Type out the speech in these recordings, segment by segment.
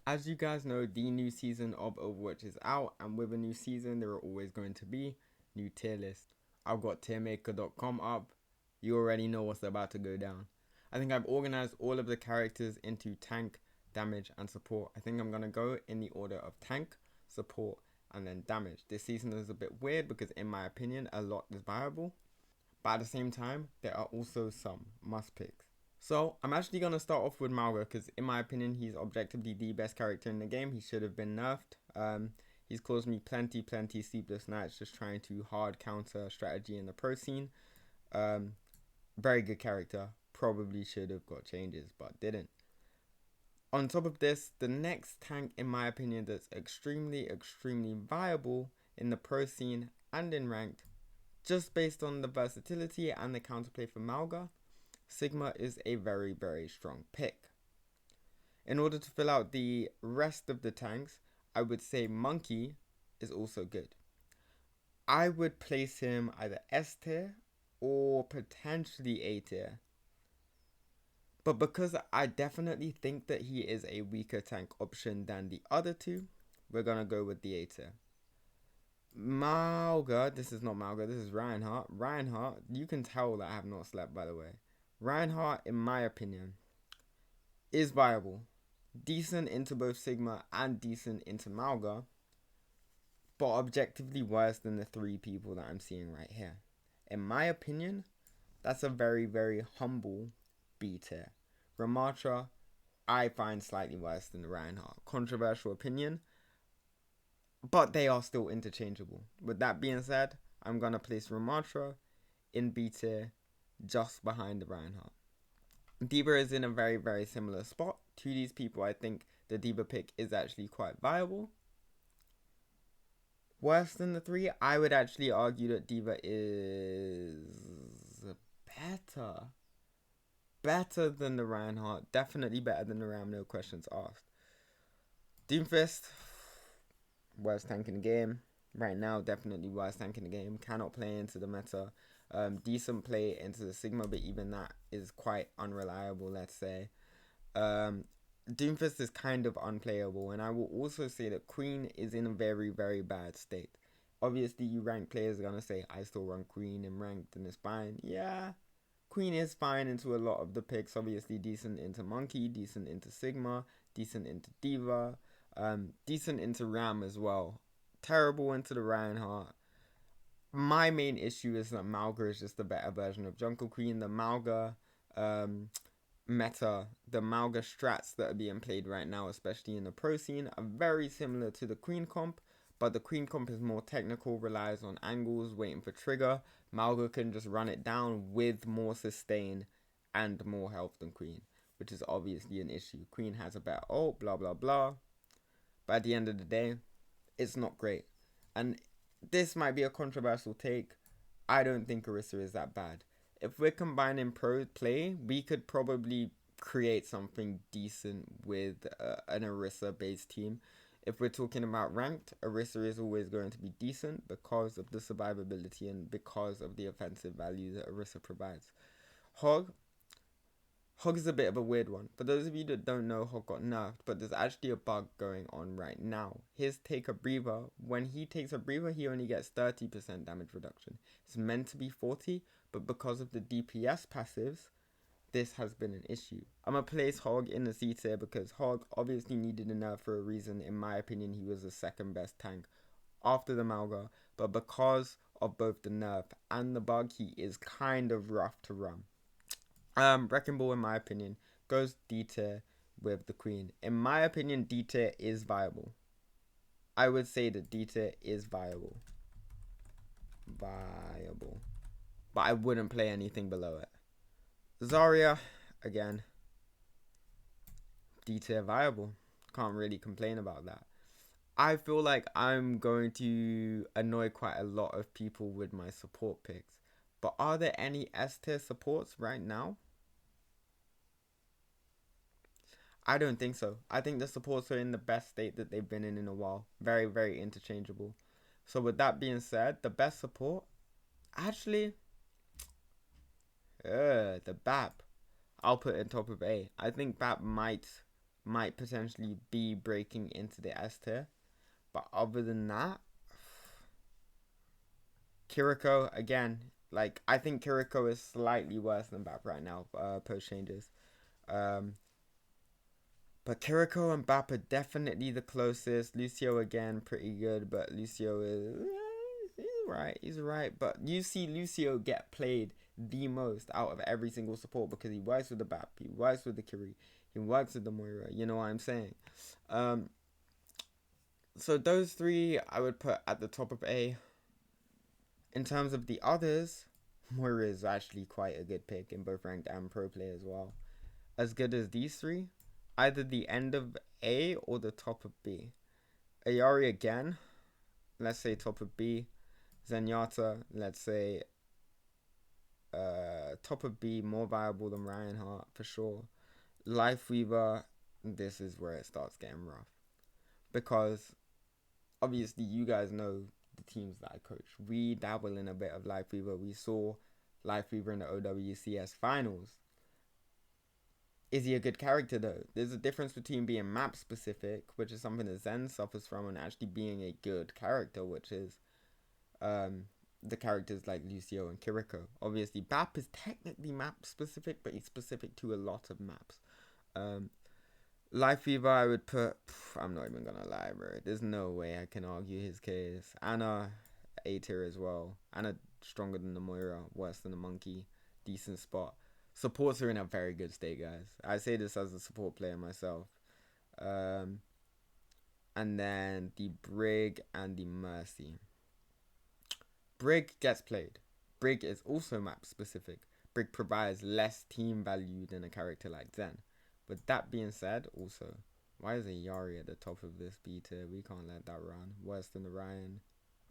As you guys know, the new season of Overwatch is out, and with a new season, there are always going to be new tier lists. I've got tiermaker.com up. You already know what's about to go down. I think I've organized all of the characters into tank, damage, and support. I think I'm going to go in the order of tank, support, and then damage. This season is a bit weird because, in my opinion, a lot is viable. But at the same time, there are also some must picks. So I'm actually going to start off with Mauga because in my opinion he's objectively the best character in the game. He should have been nerfed. He's caused me plenty sleepless nights just trying to hard counter strategy in the pro scene. Very good character. Probably should have got changes but didn't. On top of this, the next tank in my opinion that's extremely viable in the pro scene and in ranked, just based on the versatility and the counterplay for Mauga, Sigma is a very strong pick. In order to fill out the rest of the tanks, I would say Monkey is also good. I would place him either S tier or potentially A tier. But because I definitely think that he is a weaker tank option than the other two, we're going to go with the A tier. Mauga, this is not Mauga, this is Reinhardt. Reinhardt, you can tell that I have not slept, by the way. Reinhardt, in my opinion, is viable. Decent into both Sigma and decent into Mauga, but objectively worse than the three people that I'm seeing right here. In my opinion, that's a very humble B tier. Ramatra, I find slightly worse than Reinhardt. Controversial opinion, but they are still interchangeable. With that being said, I'm going to place Ramatra in B tier just behind the Reinhardt. D.Va is in a very similar spot to these people. I think the D.Va pick is actually quite viable. Worse than the three, I would actually argue that D.Va is better than the Reinhardt. Definitely better than the Ram, no questions asked. Doomfist, worst tank in the game. Right now, definitely worst tank in the game. Cannot play into the meta. Decent play into the Sigma, but even that is quite unreliable, let's say. Doomfist is kind of unplayable, and I will also say that Queen is in a very bad state. Obviously, you ranked players are going to say, I still run Queen in ranked and it's fine. Yeah, Queen is fine into a lot of the picks. Obviously, decent into Monkey, decent into Sigma, decent into D.Va, decent into Ram as well. Terrible into the Reinhardt. My main issue is that Mauga is just a better version of Jungle Queen. The Mauga meta, the Mauga strats that are being played right now, especially in the pro scene, are very similar to the Queen comp, but the Queen comp is more technical, relies on angles, waiting for trigger. Mauga can just run it down with more sustain and more health than Queen, which is obviously an issue. Queen has a better ult, blah blah. But at the end of the day, it's not great. And this might be a controversial take. I don't think Orisa is that bad. If we're combining pro play, we could probably create something decent with an Orisa based team. If we're talking about ranked, Orisa is always going to be decent because of the survivability and because of the offensive value that Orisa provides. Hog is a bit of a weird one. For those of you that don't know, Hog got nerfed, but there's actually a bug going on right now. His take a breather, when he takes a breather, he only gets 30% damage reduction. It's meant to be 40, but because of the DPS passives, this has been an issue. I'm going to place Hog in the C tier because Hog obviously needed a nerf for a reason. In my opinion, he was the second best tank after the Mauga, but because of both the nerf and the bug, he is kind of rough to run. Wrecking Ball, in my opinion, goes D tier with the Queen. In my opinion, D tier is viable. I would say that D tier is viable. But I wouldn't play anything below it. Zarya, again, D tier viable. Can't really complain about that. I feel like I'm going to annoy quite a lot of people with my support picks. But are there any S tier supports right now? I don't think so. I think the supports are in the best state that they've been in a while. Very interchangeable. So with that being said, the best support, actually, the BAP, I'll put in top of A. I think BAP might might potentially be breaking into the S tier. But other than that, Kiriko, again, like, I think Kiriko is slightly worse than Bap right now, post changes. But Kiriko and Bap are definitely the closest. Lucio, again, pretty good, but Lucio is... he's right. But you see Lucio get played the most out of every single support because he works with the Bap, he works with the Kiri, he works with the Moira, you know what I'm saying? So those three I would put at the top of A. In terms of the others, Moira is actually quite a good pick in both ranked and pro play as well. As good as these three, either the end of A or the top of B. Ayari again, let's say top of B. Zenyatta, let's say top of B, more viable than Reinhardt for sure. Lifeweaver, this is where it starts getting rough. Because obviously you guys know the teams that I coach. We dabble in a bit of Lifeweaver. We saw Lifeweaver in the OWCS finals. Is he a good character though? There's a difference between being map specific, which is something that Zen suffers from, and actually being a good character, which is the characters like Lucio and Kiriko. Obviously Bap is technically map specific, but he's specific to a lot of maps. Lifeweaver, I would put... I'm not even gonna lie, bro. There's no way I can argue his case. Ana, A tier as well. Ana stronger than the Moira, worse than the Monkey. Decent spot. Supports are in a very good state, guys. I say this as a support player myself. And then the Brig and the Mercy. Brig gets played. Brig is also map specific. Brig provides less team value than a character like Zen. With that being said, also, why is a Yari at the top of this B tier? We can't let that run. Worse than the Ryan.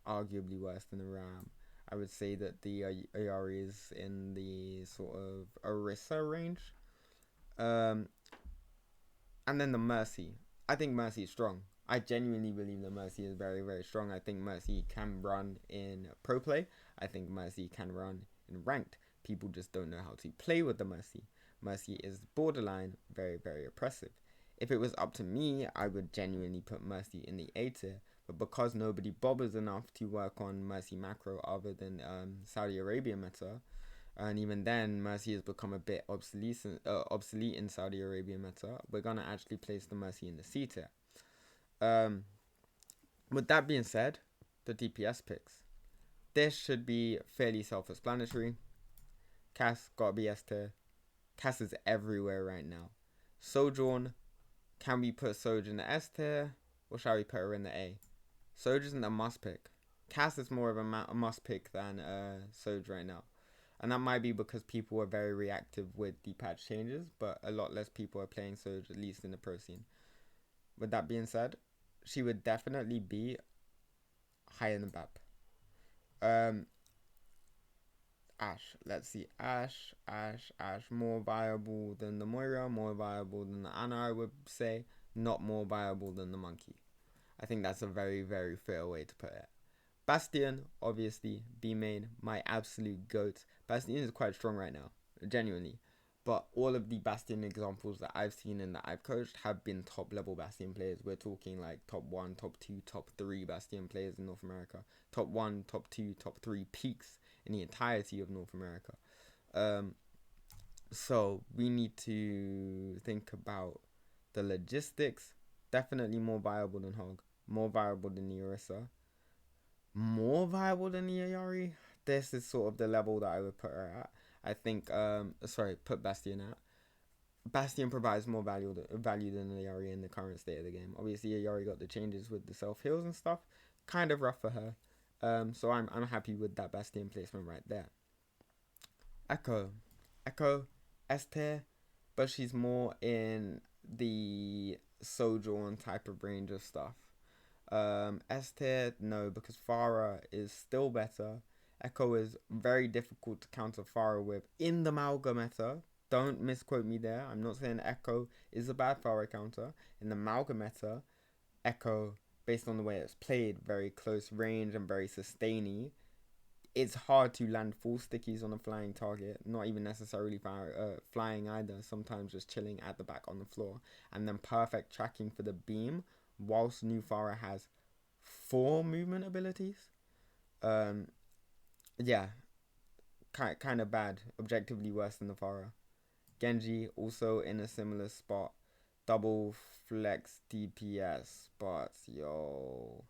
Arguably worse than the Ram. I would say that the Ayari is in the sort of Orisa range. And then the Mercy. I think Mercy is strong. I genuinely believe that Mercy is very, very strong. I think Mercy can run in pro play. I think Mercy can run in ranked. People just don't know how to play with the Mercy. Mercy is borderline very, very oppressive. If it was up to me, I would genuinely put Mercy in the A tier. But because nobody bothers enough to work on Mercy macro other than Saudi Arabia meta, and even then Mercy has become a bit obsolete in Saudi Arabia meta, we're going to actually place the Mercy in the C tier. With that being said, the DPS picks. This should be fairly self-explanatory. Cass got to be S tier. Cass is everywhere right now. Sojourn, can we put Soj in the S tier, or shall we put her in the A? Soj isn't a must pick. Cass is more of a must pick than Soj right now. And that might be because people are very reactive with the patch changes, but a lot less people are playing Soj, at least in the pro scene. With that being said, she would definitely be higher than Bap. Ashe. Let's see. Ashe. More viable than the Moira, more viable than the Ana, I would say. Not more viable than the Monkey. I think that's a very, very fair way to put it. Bastion, obviously, B main, my absolute goat. Bastion is quite strong right now, genuinely. But all of the Bastion examples that I've seen and that I've coached have been top level Bastion players. We're talking like top 1, top 2, top 3 Bastion players in North America. Top 1, top 2, top 3 peaks in the entirety of North America. So we need to think about the logistics. Definitely more viable than Hog. More viable than the Orisa. More viable than the Ayari. This is sort of the level that I would put her at. I think, put Bastion at. Bastion provides more value than Ayari in the current state of the game. Obviously, Ayari got the changes with the self-heals and stuff. Kind of rough for her. So I'm happy with that Bastion placement right there. Echo, S tier, but she's more in the Sojourn type of range of stuff. S tier, no, because Pharah is still better. Echo is very difficult to counter Pharah with in the Malga meta. Don't misquote me there. I'm not saying Echo is a bad Pharah counter. In the Malga meta, Echo, based on the way it's played, very close range and very sustainy, it's hard to land full stickies on a flying target, not even necessarily flying either, sometimes just chilling at the back on the floor. And then perfect tracking for the beam, whilst New Pharah has 4 movement abilities. Yeah, kind of bad, objectively worse than the Pharah. Genji also in a similar spot, double flex DPS, but yo,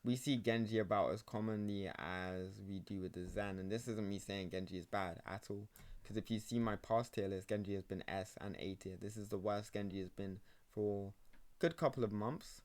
we see Genji about as commonly as we do with the Zen, and this isn't me saying Genji is bad at all, because if you see my past tier list, Genji has been S and A tier. This is the worst Genji has been for a good couple of months.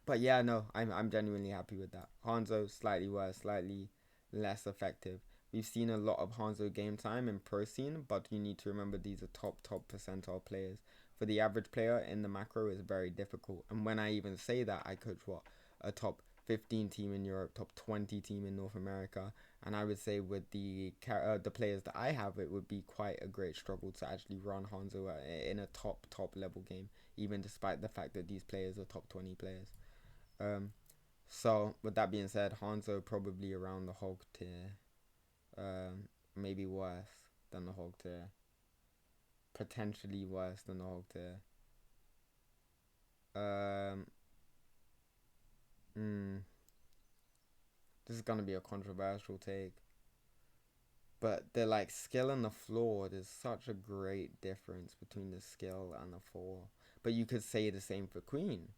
But yeah, no, I'm genuinely happy with that. Hanzo slightly worse, slightly less effective. We've seen a lot of Hanzo game time in pro scene, but you need to remember these are top percentile players. For the average player in the macro, it's very difficult. And when I even say that, I coach a top 15 team in Europe, top 20 team in North America, and I would say with the players that I have, it would be quite a great struggle to actually run Hanzo in a top level game, even despite the fact that these players are top 20 players. So with that being said, Hanzo probably around the Hog tier, maybe worse than the Hog tier, potentially worse than the Hog tier. This is gonna be a controversial take, but they're like skill and the floor. There's such a great difference between the skill and the floor. But you could say the same for Queen.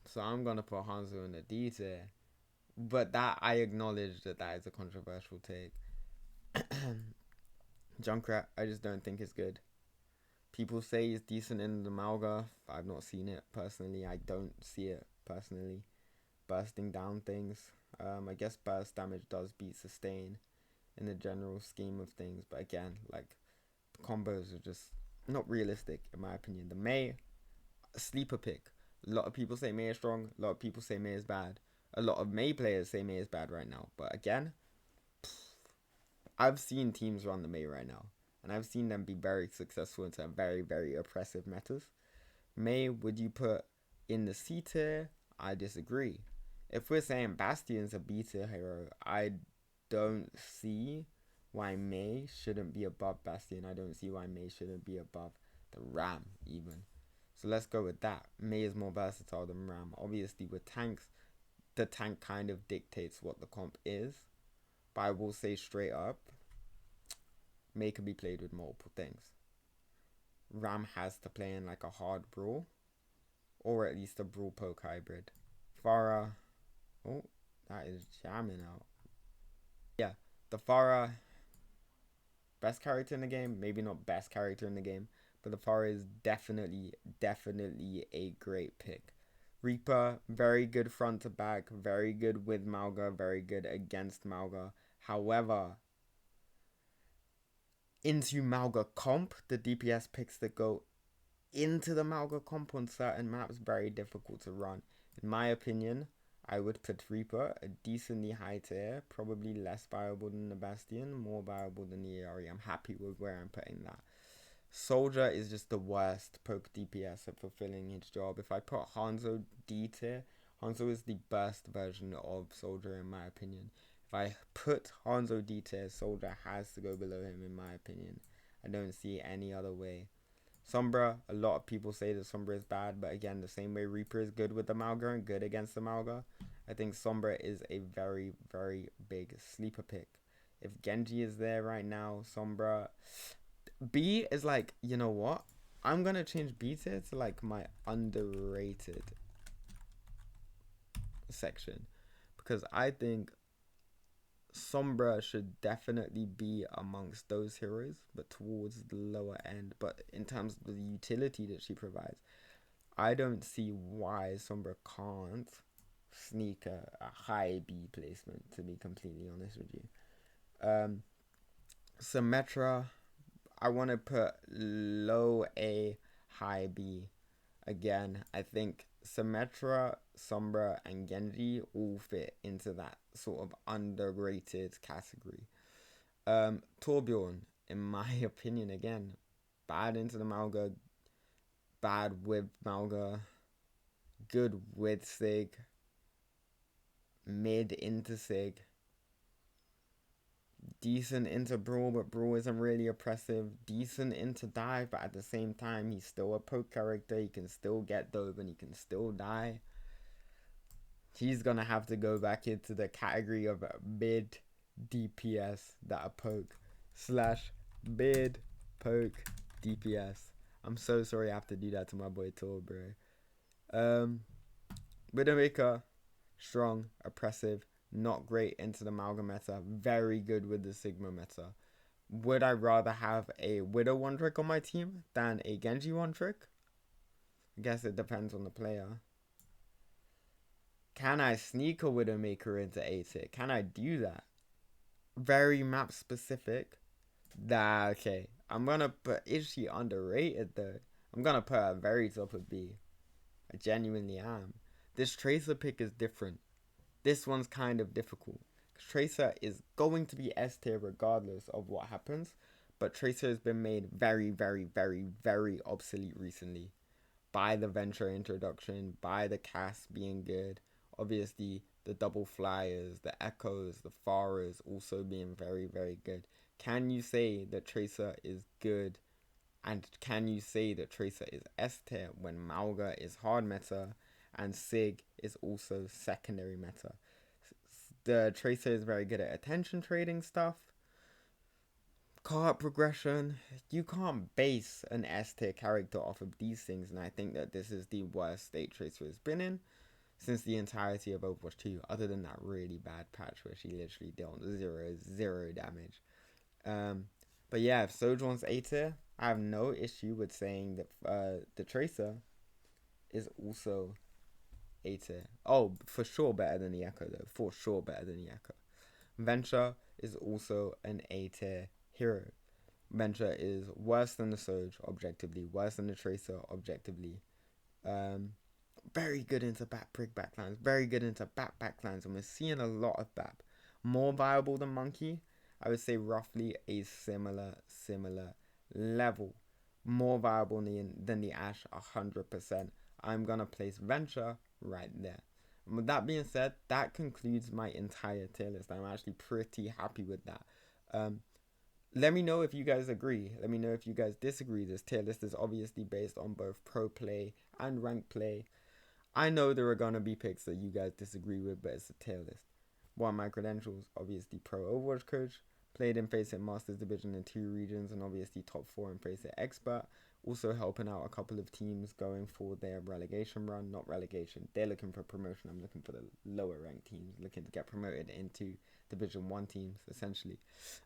So I'm gonna put Hanzo in the D tier, but that I acknowledge that is a controversial take. Junkrat, I just don't think it's good. People say it's decent in the Malga. I've not seen it personally. I don't see it personally. Bursting down things. I guess burst damage does beat sustain in the general scheme of things, but again, like the combos are just not realistic in my opinion. The Mei, a sleeper pick. A lot of people say Mei is strong. A lot of people say Mei is bad. A lot of Mei players say Mei is bad right now. But again, I've seen teams run the Mei right now, and I've seen them be very successful into very oppressive metas. Mei, would you put in the C tier? I disagree. If we're saying Bastion's a B tier hero, I don't see why Mei shouldn't be above Bastion. I don't see why Mei shouldn't be above the Ram even. So let's go with that. Mei is more versatile than Ram. Obviously with tanks, the tank kind of dictates what the comp is. But I will say straight up, Mei can be played with multiple things. Ram has to play in like a hard brawl, or at least a brawl poke hybrid. Pharah, oh, that is jamming out. Yeah, the Pharah, best character in the game, maybe not best character in the game, but the Pharah is definitely a great pick. Reaper, very good front to back, very good with Malga, very good against Malga. However, into Malga comp, the DPS picks that go into the Malga comp on certain maps, very difficult to run. In my opinion, I would put Reaper a decently high tier, probably less viable than the Bastion, more viable than the Iori. I'm happy with where I'm putting that. Soldier is just the worst poke DPS at fulfilling his job. If I put Hanzo D tier, Hanzo is the best version of Soldier in my opinion. If I put Hanzo D tier, Soldier has to go below him in my opinion. I don't see any other way. Sombra, a lot of people say that Sombra is bad, but again, the same way Reaper is good with the Malga and good against the Malga, I think Sombra is a very big sleeper pick. If Genji is there right now, Sombra... B is like, you know what? I'm going to change B tier to like my underrated section. Because I think Sombra should definitely be amongst those heroes, but towards the lower end. But in terms of the utility that she provides, I don't see why Sombra can't sneak a high B placement, to be completely honest with you. Symmetra, I want to put low A, high B. Again, I think Symmetra, Sombra, and Genji all fit into that sort of underrated category. Torbjorn, in my opinion, again, bad into the Malga, bad with Malga, good with Sig, mid into Sig, decent into Brawl, but Brawl isn't really oppressive, decent into Dive, but at the same time, he's still a poke character, he can still get dove and he can still die. He's gonna have to go back into the category of mid DPS that a poke slash mid poke DPS. I'm so sorry I have to do that to my boy Tor, bro. Widowmaker, strong, oppressive, not great into the Malga meta, very good with the Sigma meta. Would I rather have a Widow one trick on my team than a Genji one trick? I guess it depends on the player. Can I sneak a Widowmaker into A tier? Can I do that? Very map specific. Nah, okay. I'm gonna put, is she underrated though? I'm gonna put her very top of B. I genuinely am. This Tracer pick is different. This one's kind of difficult. Tracer is going to be S tier regardless of what happens. But Tracer has been made very, very, very, very obsolete recently. By the Venture introduction, by the cast being good. Obviously, the double flyers, the echoes, the faras also being very, very good. Can you say that Tracer is good? And can you say that Tracer is S tier when Malga is hard meta and Sig is also secondary meta? The Tracer is very good at attention trading stuff. Card progression. You can't base an S tier character off of these things, and I think that this is the worst state Tracer has been in since the entirety of Overwatch 2, other than that really bad patch where she literally dealt zero damage. But yeah, if Sojourn's A tier, I have no issue with saying that the Tracer is also A tier. Oh, for sure better than the Echo though. For sure better than the Echo. Venture is also an A tier hero. Venture is worse than the Soj, objectively. Worse than the Tracer, objectively. Very good into brick backlines, very good into backlines, and we're seeing a lot of BAP. More viable than Monkey, I would say roughly a similar level. More viable than the Ashe, 100%. I'm gonna place Venture right there. And with that being said, that concludes my entire tier list. I'm actually pretty happy with that. Let me know if you guys agree. Let me know if you guys disagree. This tier list is obviously based on both pro play and rank play. I know there are going to be picks that you guys disagree with, but it's a tier list. One, my credentials, obviously pro Overwatch coach, played in FACEIT Masters Division in 2 regions, and obviously top 4 in FACEIT Expert. Also helping out a couple of teams going for their relegation run. Not relegation, they're looking for promotion. I'm looking for the lower ranked teams, looking to get promoted into Division 1 teams, essentially.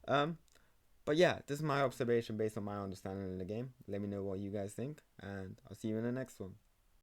But yeah, this is my observation based on my understanding of the game. Let me know what you guys think, and I'll see you in the next one.